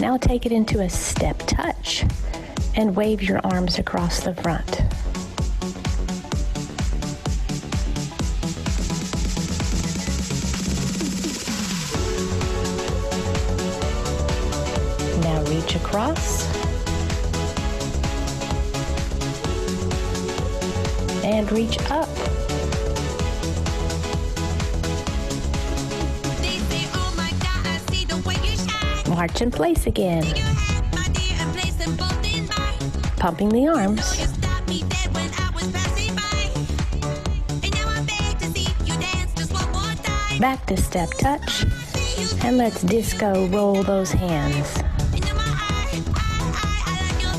Now take it into a step touch and wave your arms across the front. Now reach across and reach up. March in place again. Pumping the arms. Back to step touch. And let's disco roll those hands.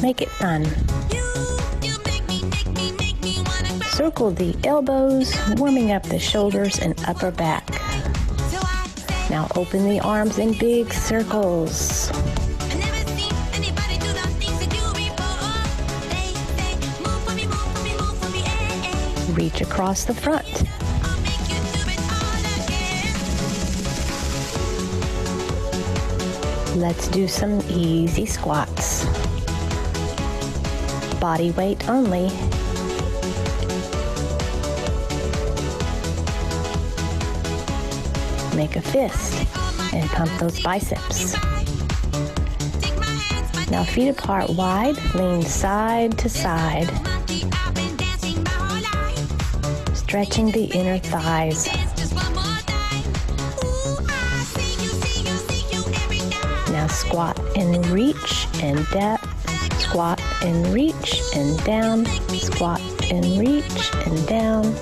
Make it fun. Circle the elbows, warming up the shoulders and upper back. Now open the arms in big circles. Reach across the front. Let's do some easy squats. Body weight only. Make a fist and pump those biceps. Now feet apart wide, lean side to side. Stretching the inner thighs. Now squat and reach and down. Squat and reach and down. Squat and reach and down.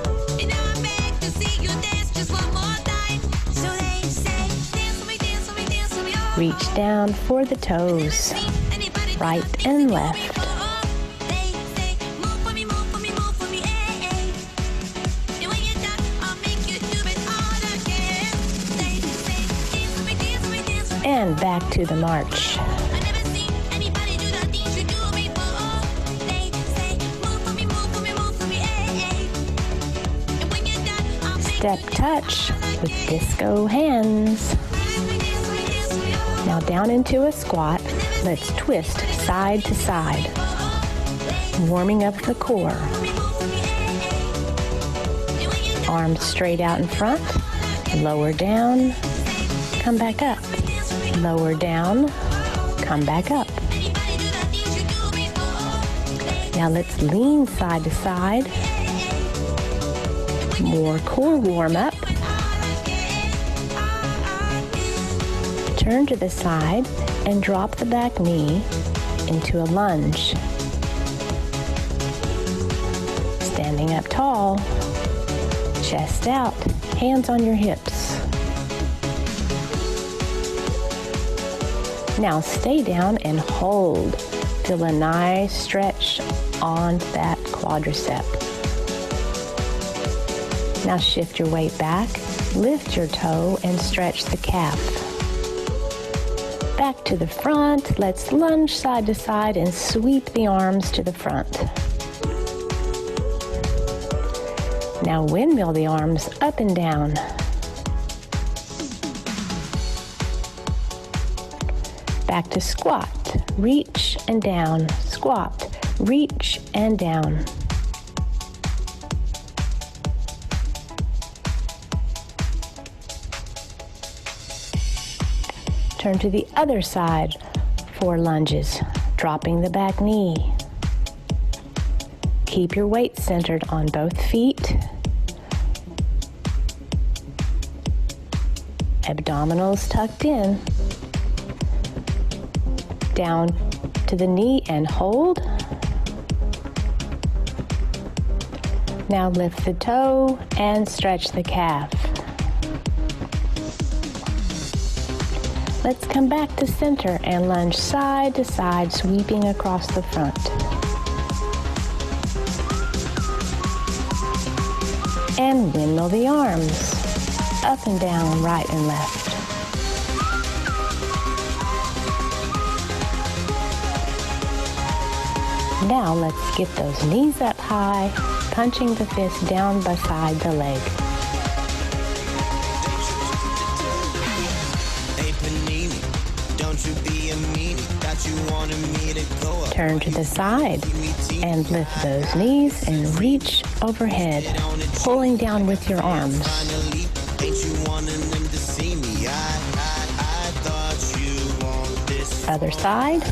Reach down for the toes, right and left. And back to the march. Step touch with disco hands. Now down into a squat. Let's twist side to side, warming up the core. Arms straight out in front, lower down, come back up. Lower down, come back up. Now let's lean side to side. More core warm up. Turn to the side and drop the back knee into a lunge. Standing up tall, chest out, hands on your hips. Now stay down and hold. Feel a nice stretch on that quadricep. Now shift your weight back, lift your toe and stretch the calf. Back to the front, let's lunge side to side and sweep the arms to the front. Now windmill the arms up and down. Back to squat, reach and down, squat, reach and down. Turn to the other side for lunges, dropping the back knee. Keep your weight centered on both feet. Abdominals tucked in. Down to the knee and hold. Now lift the toe and stretch the calf. Let's come back to center and lunge side to side, sweeping across the front. And windmill the arms, up and down, right and left. Now let's get those knees up high, punching the fist down beside the leg. Don't you be Turn to the side and lift those knees and reach overhead, pulling down with your arms. Other side.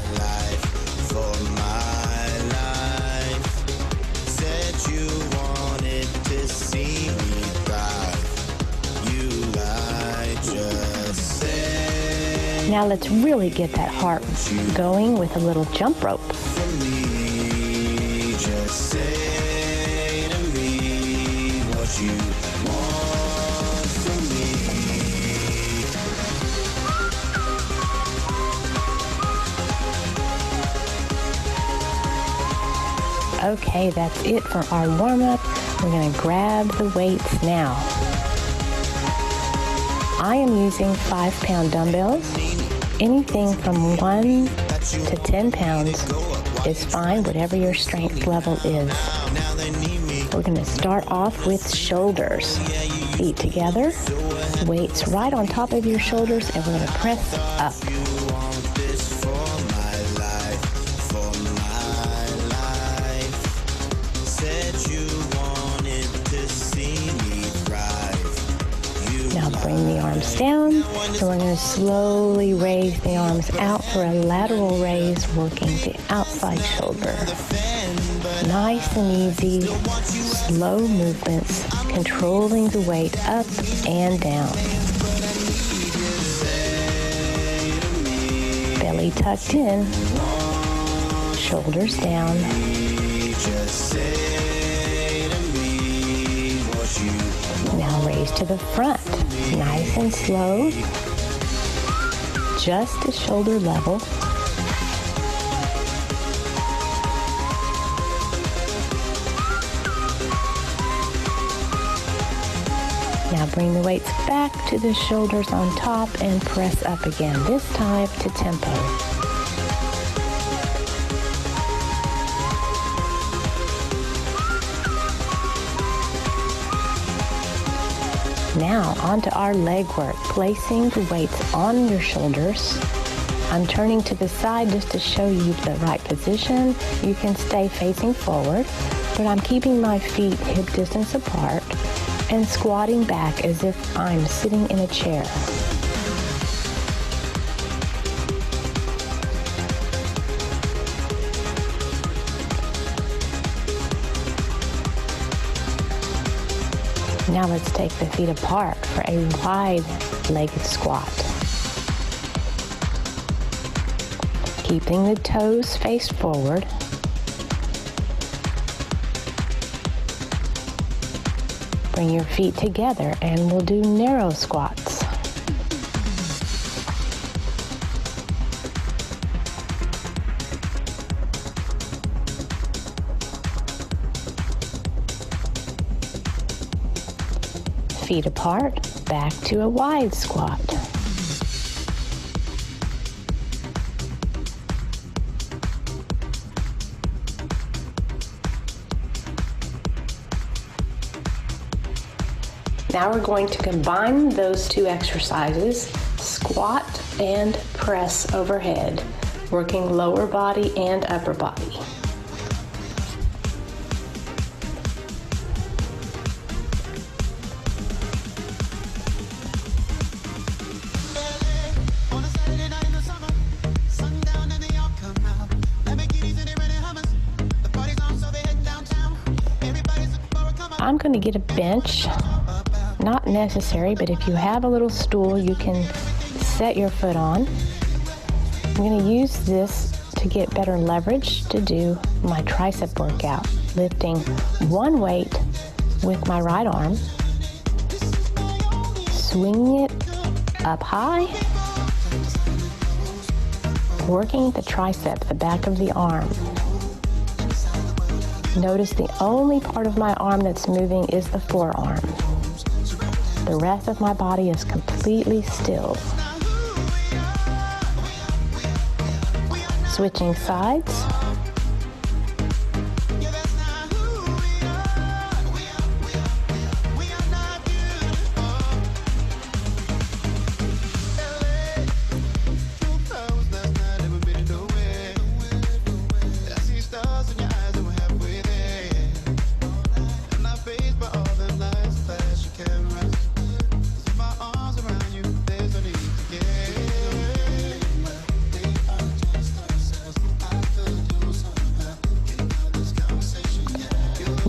Now let's really get that heart going with a little jump rope. Okay, that's it for our warm-up. We're going to grab the weights now. I am using 5-pound dumbbells. Anything from 1 to 10 pounds is fine, whatever your strength level is. We're going to start off with shoulders. Feet together, weights right on top of your shoulders, and we're going to press up. Bring the arms down, and we're going to slowly raise the arms out for a lateral raise, working the outside shoulder. Nice and easy, slow movements, controlling the weight up and down. Belly tucked in, shoulders down. Now raise to the front, nice and slow, just to shoulder level. Now bring the weights back to the shoulders on top and press up again, this time to tempo. Now onto our leg work, placing the weights on your shoulders. I'm turning to the side just to show you the right position. You can stay facing forward, but I'm keeping my feet hip distance apart and squatting back as if I'm sitting in a chair. Now let's take the feet apart for a wide-legged squat. Keeping the toes faced forward. Bring your feet together and we'll do narrow squats. Feet apart, back to a wide squat. Now we're going to combine those two exercises, squat and press overhead, working lower body and upper body. I'm going to get a bench, not necessary, but if you have a little stool you can set your foot on. I'm going to use this to get better leverage to do my tricep workout, lifting one weight with my right arm, swinging it up high, working the tricep, the back of the arm. Notice the only part of my arm that's moving is the forearm. The rest of my body is completely still. Switching sides.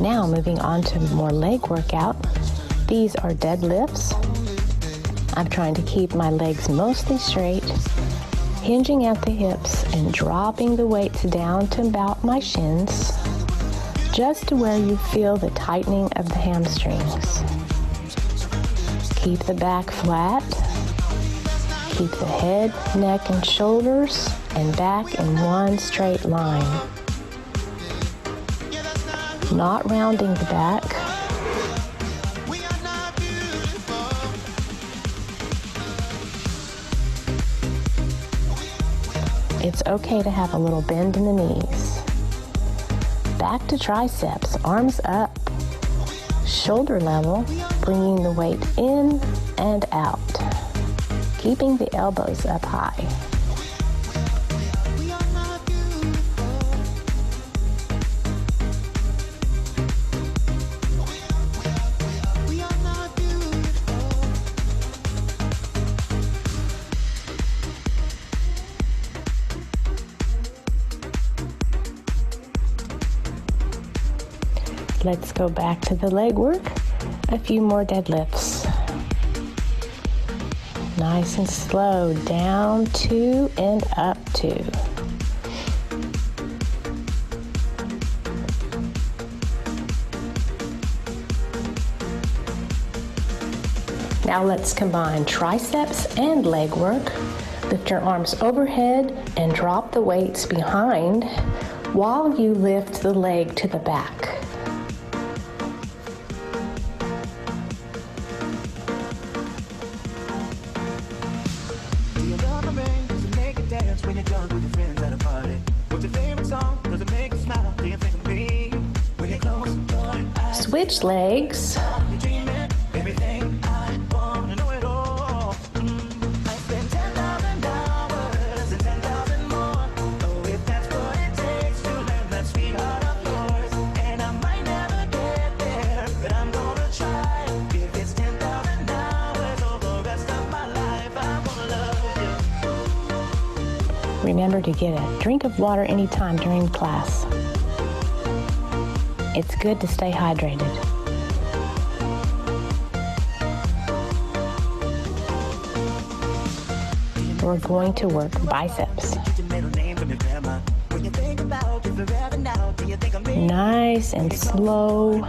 Now moving on to more leg workout. These are deadlifts. I'm trying to keep my legs mostly straight, hinging at the hips and dropping the weights down to about my shins, just to where you feel the tightening of the hamstrings. Keep the back flat. Keep the head, neck, and shoulders and back in one straight line. Not rounding the back. It's okay to have a little bend in the knees. Back to triceps, arms up, shoulder level, bringing the weight in and out, keeping the elbows up high. Let's go back to the leg work. A few more deadlifts. Nice and slow, down 2 and up 2. Now let's combine triceps and leg work. Lift your arms overhead and drop the weights behind while you lift the leg to the back. Switch legs. Remember to get a drink of water anytime during class. It's good to stay hydrated. We're going to work biceps. Nice and slow.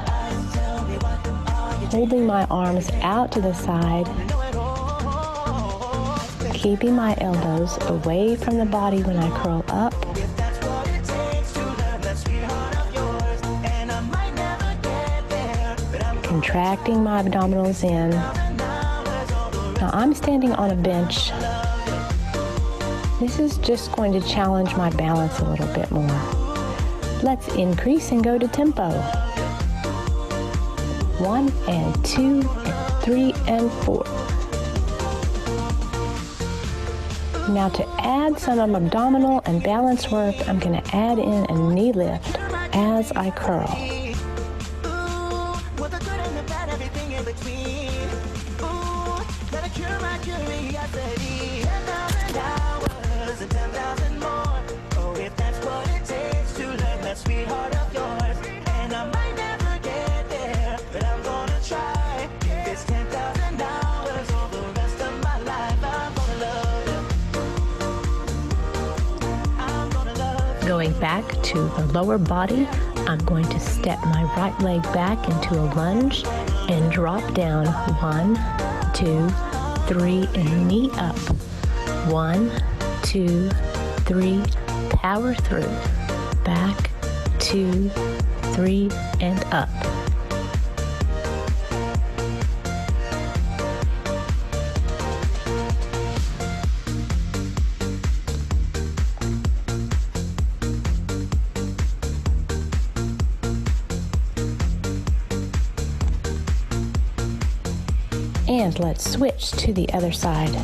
Holding my arms out to the side. Keeping my elbows away from the body when I curl up. Contracting my abdominals in. Now I'm standing on a bench. This is just going to challenge my balance a little bit more. Let's increase and go to tempo. 1 and 2 and 3 and 4. Now to add some abdominal and balance work, I'm going to add in a knee lift as I curl. Going back to the lower body, I'm going to step my right leg back into a lunge and drop down 1, 2, 3, and knee up. 1, 2, 3, power through. Back, 2, 3, and up. And let's switch to the other side.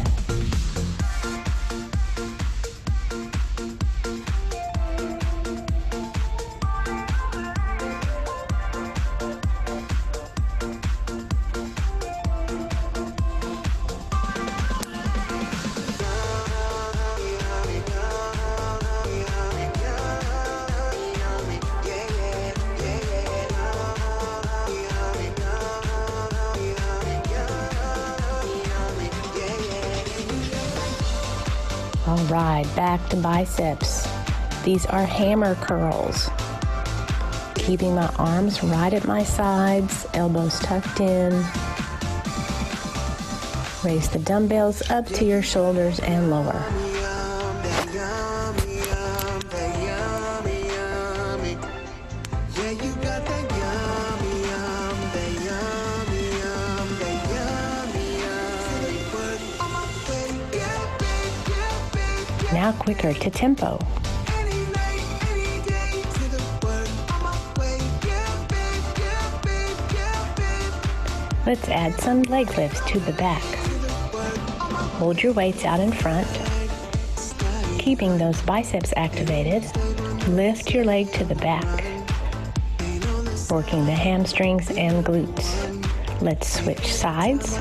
right, back to biceps. These are hammer curls. Keeping my arms right at my sides, elbows tucked in. Raise the dumbbells up to your shoulders and lower. Now quicker to tempo. Let's add some leg lifts to the back. Hold your weights out in front. Keeping those biceps activated, lift your leg to the back, working the hamstrings and glutes. Let's switch sides.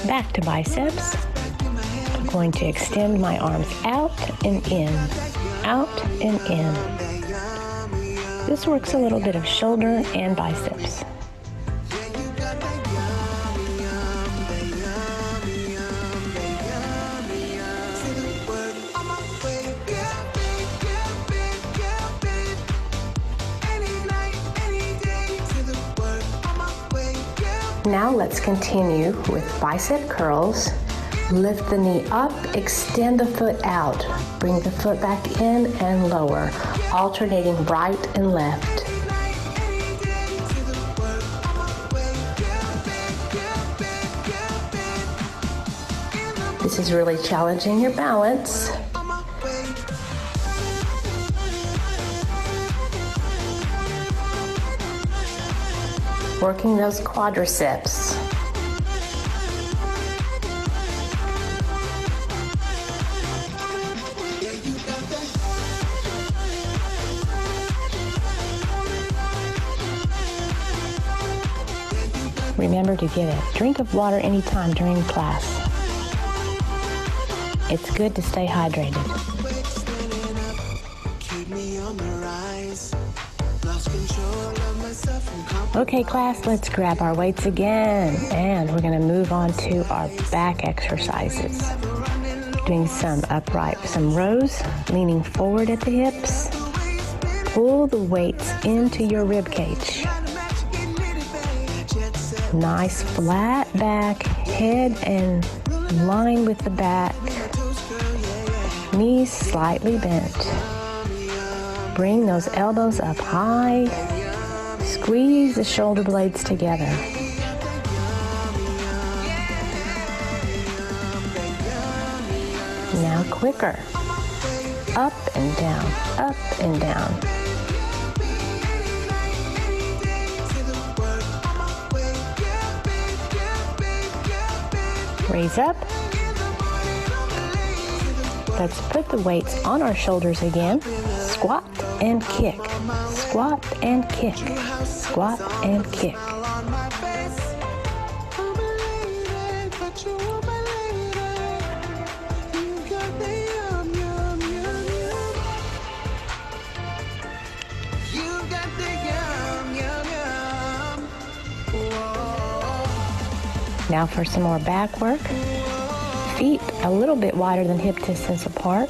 Back to biceps. I'm going to extend my arms out and in, out and in. This works a little bit of shoulder and biceps. Now let's continue with bicep curls. Lift the knee up, extend the foot out. Bring the foot back in and lower, alternating right and left. This is really challenging your balance. Working those quadriceps. Remember to get a drink of water anytime during class. It's good to stay hydrated. Okay, class, let's grab our weights again, and we're going to move on to our back exercises. Doing some upright, some rows, leaning forward at the hips. Pull the weights into your rib cage. Nice flat back, head and line with the back. Knees slightly bent. Bring those elbows up high. Squeeze the shoulder blades together. Now quicker. Up and down, up and down. Raise up. Let's put the weights on our shoulders again. Squat and kick. Squat and kick. Squat and kick. Now for some more back work. Feet a little bit wider than hip distance apart,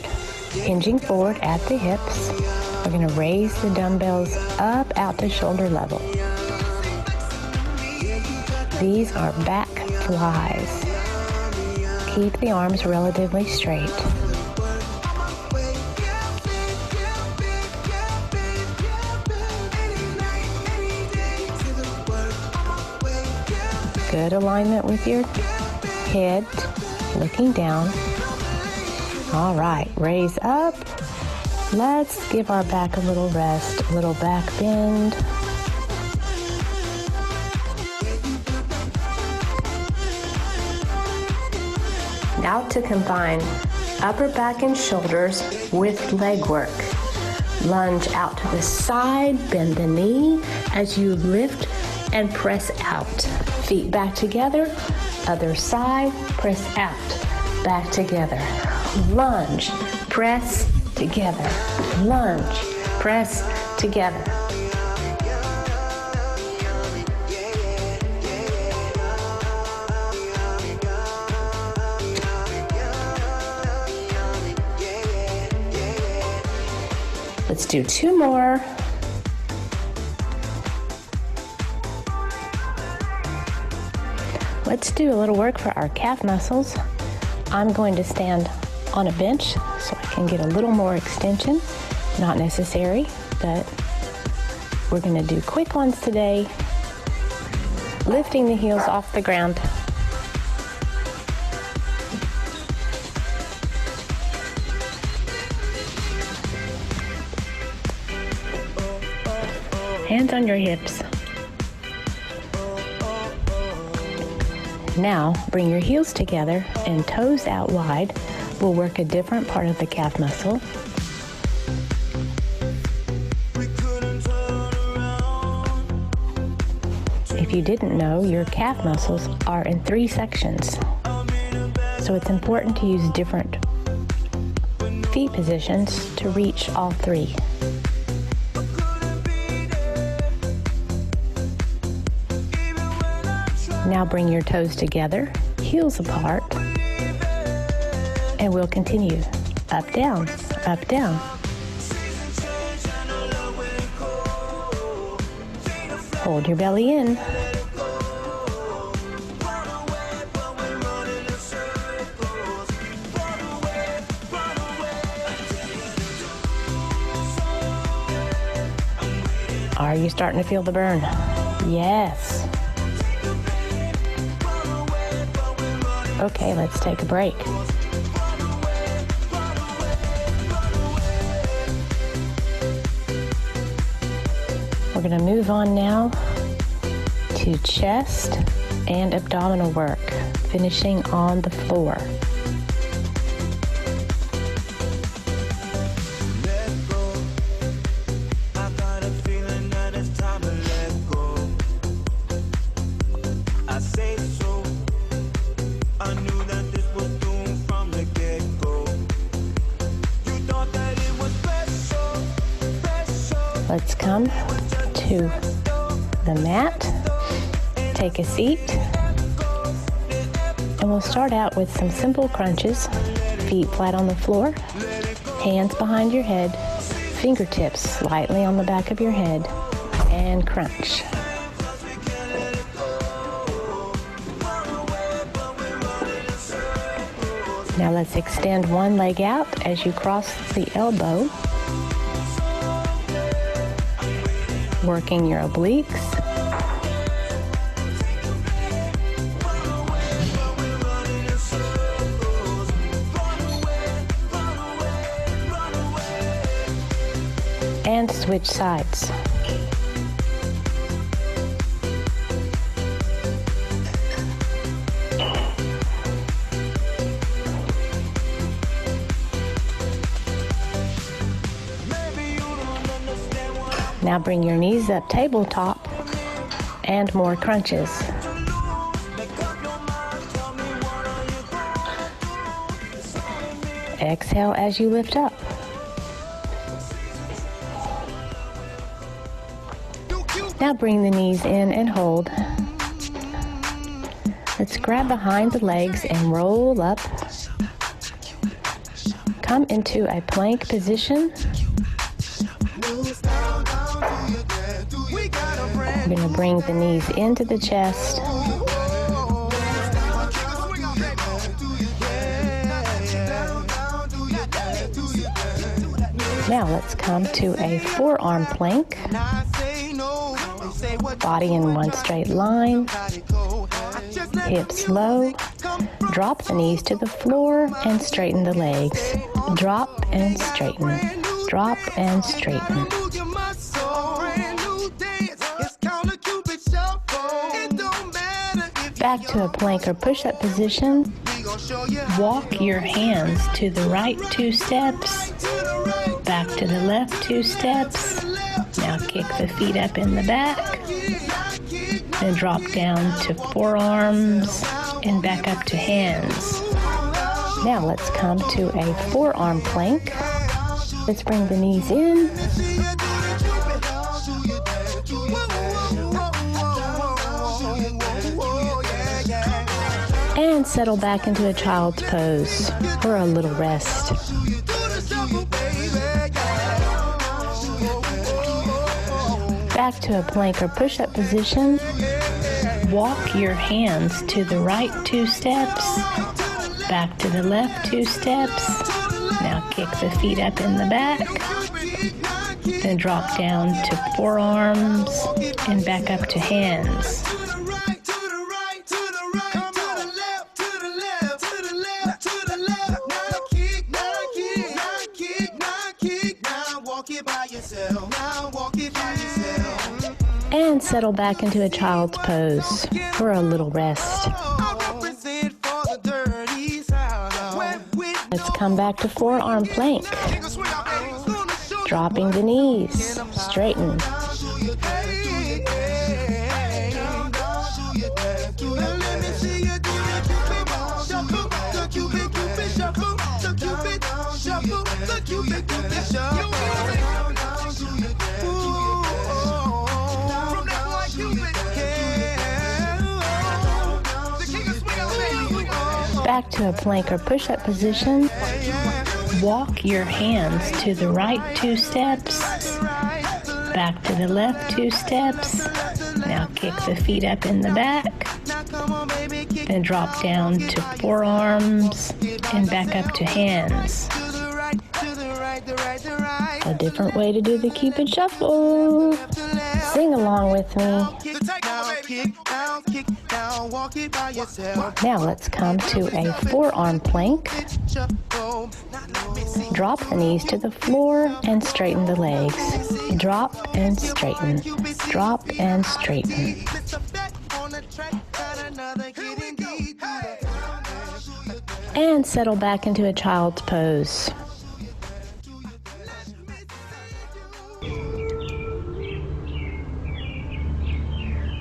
hinging forward at the hips. We're going to raise the dumbbells up out to shoulder level. These are back flies. Keep the arms relatively straight. Good alignment with your head, looking down. All right, raise up. Let's give our back a little rest, a little back bend. Now to combine upper back and shoulders with leg work. Lunge out to the side, bend the knee as you lift and press out. Feet back together, other side, press out, back together. Lunge, press, together, lunge, press, together. Let's do 2 more. Let's do a little work for our calf muscles. I'm going to stand on a bench so I can get a little more extension. Not necessary, but we're going to do quick ones today. Lifting the heels off the ground. Hands on your hips. Now, bring your heels together and toes out wide. We'll work a different part of the calf muscle. If you didn't know, your calf muscles are in 3 sections. So it's important to use different feet positions to reach all 3. Now bring your toes together, heels apart, and we'll continue. Up, down, up, down. Hold your belly in. Are you starting to feel the burn? Yes. Okay, let's take a break. We're going to move on now to chest and abdominal work, finishing on the floor. Let's come to the mat, take a seat, and we'll start out with some simple crunches. Feet flat on the floor, hands behind your head, fingertips slightly on the back of your head, and crunch. Now let's extend one leg out as you cross the elbow, working your obliques. And switch sides. Now bring your knees up tabletop and more crunches. Exhale as you lift up. Now bring the knees in and hold. Let's grab behind the legs and roll up. Come into a plank position. We're going to bring the knees into the chest. Now let's come to a forearm plank. Body in one straight line. Hips low. Drop the knees to the floor and straighten the legs. Drop and straighten. Drop and straighten. Back to a plank or push-up position. Walk your hands to the right 2 steps, back to the left 2 steps. Now kick the feet up in the back, then drop down to forearms and back up to hands. Now let's come to a forearm plank. Let's bring the knees in. And settle back into a child's pose for a little rest. Back to a plank or push-up position. Walk your hands to the right 2 steps, back to the left 2 steps. Now kick the feet up in the back. Then drop down to forearms and back up to hands. And settle back into a child's pose for a little rest. Let's come back to forearm plank. Dropping the knees, straighten. Back to a plank or push-up position. Walk your hands to the right 2 steps, back to the left 2 steps. Now kick the feet up in the back. Then drop down to forearms and back up to hands. A different way to do the Cupid Shuffle. Sing along with me. Now let's come to a forearm plank. Drop the knees to the floor and straighten the legs. Drop and straighten. Drop and straighten. And settle back into a child's pose.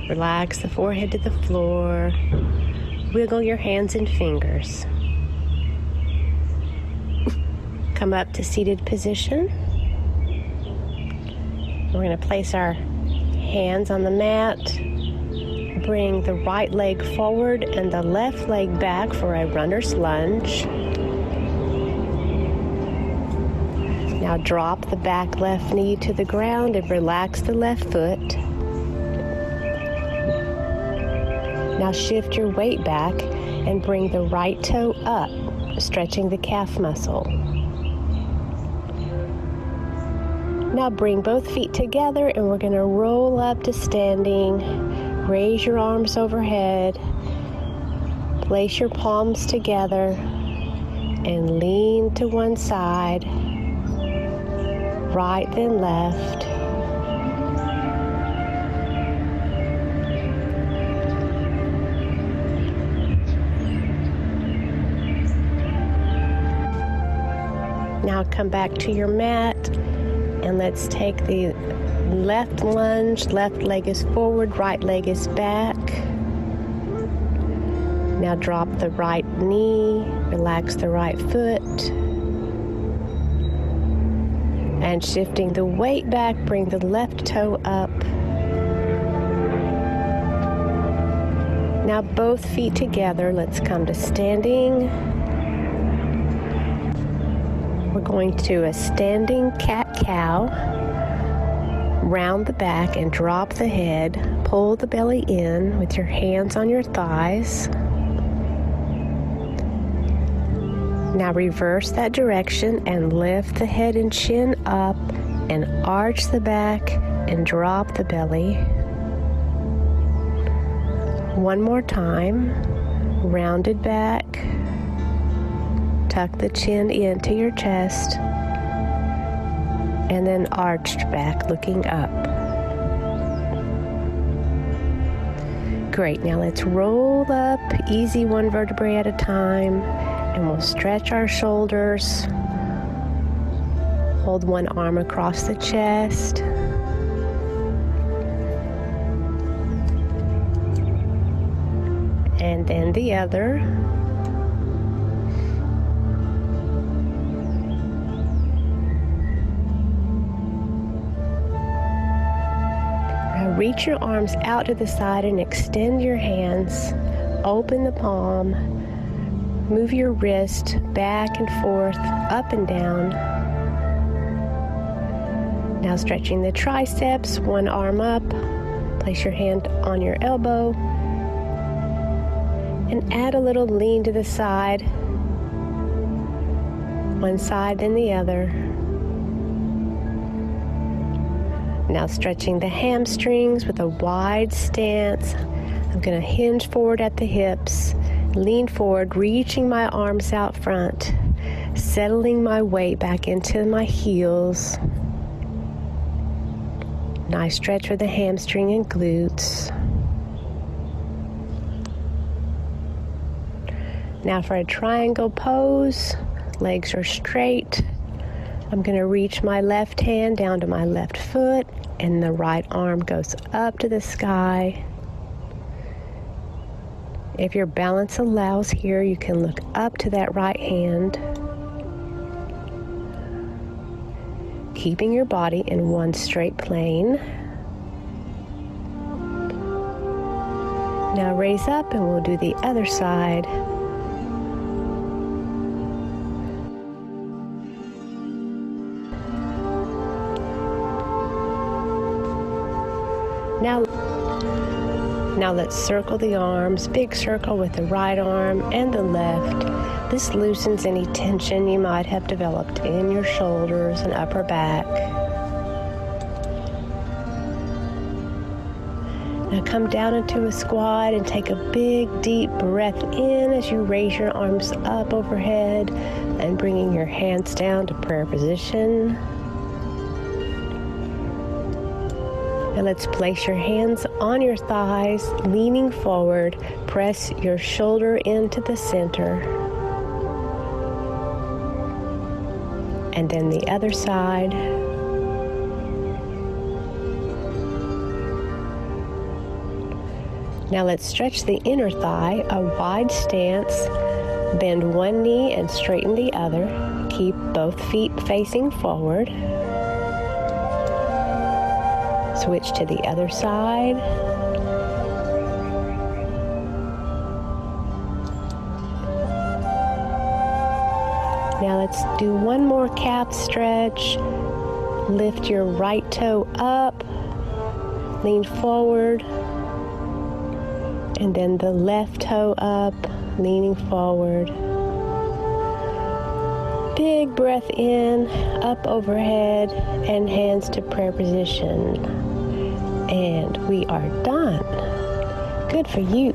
Relax the forehead to the floor. Wiggle your hands and fingers. Come up to seated position. We're going to place our hands on the mat. Bring the right leg forward and the left leg back for a runner's lunge. Now drop the back left knee to the ground and relax the left foot. Now shift your weight back and bring the right toe up, stretching the calf muscle. Now bring both feet together and we're going to roll up to standing. Raise your arms overhead. Place your palms together and lean to one side, right then left. Now come back to your mat and let's take the left lunge. Left leg is forward, right leg is back. Now drop the right knee, relax the right foot. And shifting the weight back, bring the left toe up. Now both feet together, let's come to standing. We're going to a standing cat-cow. Round the back and drop the head. Pull the belly in with your hands on your thighs. Now reverse that direction and lift the head and chin up and arch the back and drop the belly. One more time. Rounded back. Tuck the chin into your chest. And then arched back, looking up. Great, now let's roll up, easy, one vertebrae at a time, and we'll stretch our shoulders. Hold one arm across the chest. And then the other. Reach your arms out to the side and extend your hands. Open the palm. Move your wrist back and forth, up and down. Now stretching the triceps, one arm up. Place your hand on your elbow. And add a little lean to the side. One side then the other. Now stretching the hamstrings with a wide stance. I'm going to hinge forward at the hips, lean forward, reaching my arms out front, settling my weight back into my heels. Nice stretch for the hamstring and glutes. Now for a triangle pose, legs are straight. I'm going to reach my left hand down to my left foot, and the right arm goes up to the sky. If your balance allows here, you can look up to that right hand, keeping your body in one straight plane. Now raise up and we'll do the other side. Now let's circle the arms, big circle with the right arm and the left. This loosens any tension you might have developed in your shoulders and upper back. Now come down into a squat and take a big deep breath in as you raise your arms up overhead and bringing your hands down to prayer position. Now let's place your hands on your thighs, leaning forward. Press your shoulder into the center. And then the other side. Now let's stretch the inner thigh, a wide stance. Bend one knee and straighten the other. Keep both feet facing forward. Switch to the other side. Now let's do one more calf stretch. Lift your right toe up, lean forward, and then the left toe up, leaning forward. Big breath in, up overhead, and hands to prayer position. And we are done. Good for you.